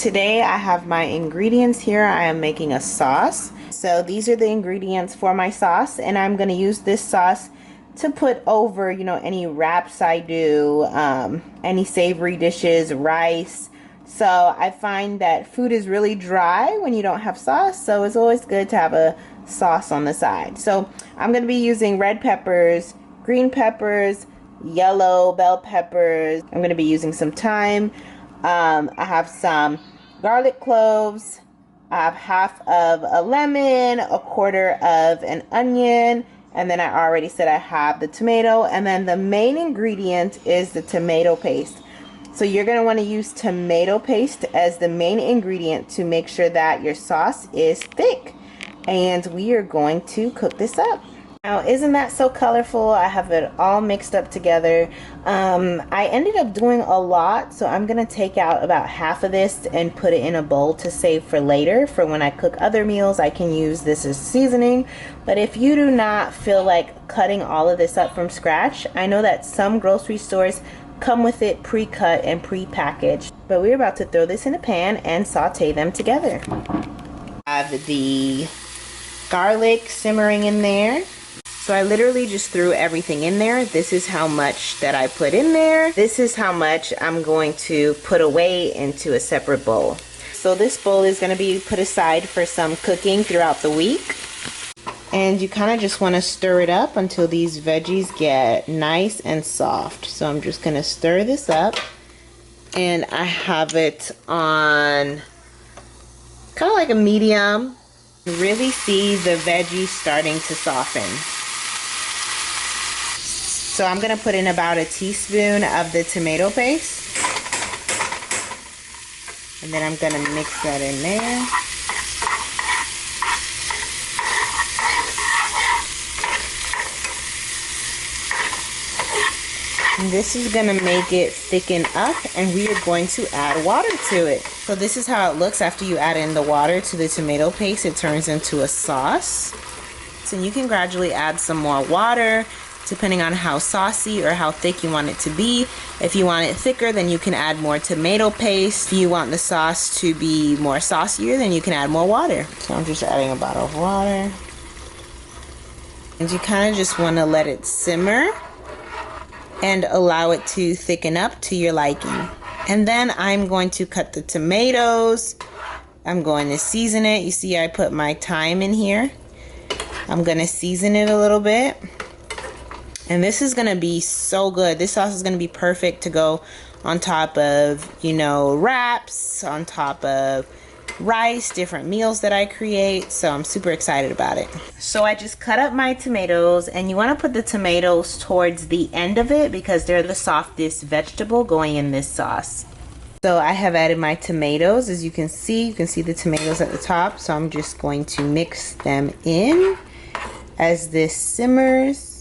Today I have my ingredients here. I am making a sauce. So these are the ingredients for my sauce, and I'm going to use this sauce to put over, any wraps I do, any savory dishes, rice. So I find that food is really dry when you don't have sauce, so it's always good to have a sauce on the side. So I'm going to be using red peppers, green peppers, yellow bell peppers. I'm going to be using some thyme. I have some garlic cloves. I have half of a lemon, a quarter of an onion, and then I already said I have the tomato, and then the main ingredient is the tomato paste. So you're going to want to use tomato paste as the main ingredient to make sure that your sauce is thick. And we are going to cook this up. Now, isn't that so colorful? I have it all mixed up together. I ended up doing a lot, so I'm going to take out about half of this and put it in a bowl to save for later. For when I cook other meals, I can use this as seasoning. But if you do not feel like cutting all of this up from scratch, I know that some grocery stores come with it pre-cut and pre-packaged. But we're about to throw this in a pan and saute them together. I have the garlic simmering in there. So I literally just threw everything in there. This is how much that I put in there. This is how much I'm going to put away into a separate bowl. So this bowl is going to be put aside for some cooking throughout the week. And you kind of just want to stir it up until these veggies get nice and soft. So I'm just going to stir this up. And I have it on kind of like a medium. Really see the veggies starting to soften. So I'm going to put in about a teaspoon of the tomato paste. And then I'm going to mix that in there. And this is going to make it thicken up, and we are going to add water to it. So this is how it looks after you add in the water to the tomato paste. It turns into a sauce. So you can gradually add some more water depending on how saucy or how thick you want it to be. If you want it thicker, then you can add more tomato paste. If you want the sauce to be more saucier, then you can add more water. So I'm just adding a bottle of water. And you kind of just want to let it simmer and allow it to thicken up to your liking. And then I'm going to cut the tomatoes. I'm going to season it. You see I put my thyme in here. I'm going to season it a little bit. And this is going to be so good. This sauce is going to be perfect to go on top of, wraps, on top of rice, different meals that I create. So I'm super excited about it. So I just cut up my tomatoes, and you want to put the tomatoes towards the end of it because they're the softest vegetable going in this sauce. So I have added my tomatoes. As you can see the tomatoes at the top. So I'm just going to mix them in as this simmers.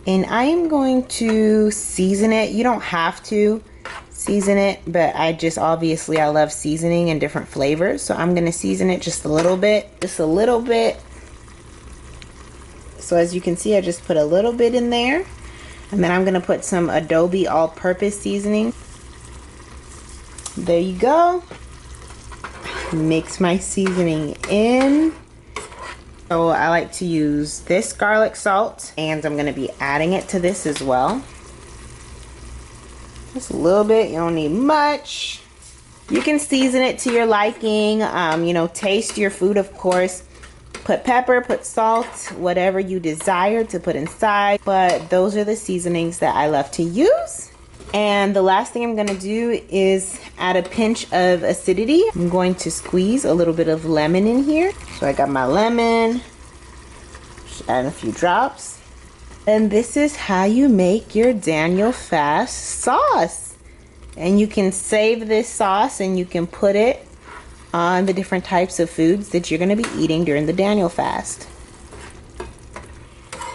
And I am going to season it. You don't have to season it, but I love seasoning and different flavors. So I'm going to season it just a little bit. So as you can see, I just put a little bit in there. And then I'm going to put some Adobe all-purpose seasoning. There you go. Mix my seasoning in. So I like to use this garlic salt, and I'm going to be adding it to this as well. Just a little bit, you don't need much. You can season it to your liking, taste your food, of course. Put pepper, put salt, whatever you desire to put inside. But those are the seasonings that I love to use. And the last thing I'm going to do is add a pinch of acidity. I'm going to squeeze a little bit of lemon in here. So I got my lemon. Just add a few drops. And this is how you make your Daniel Fast sauce. And you can save this sauce and you can put it on the different types of foods that you're going to be eating during the Daniel Fast.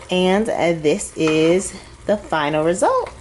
And this is the final result.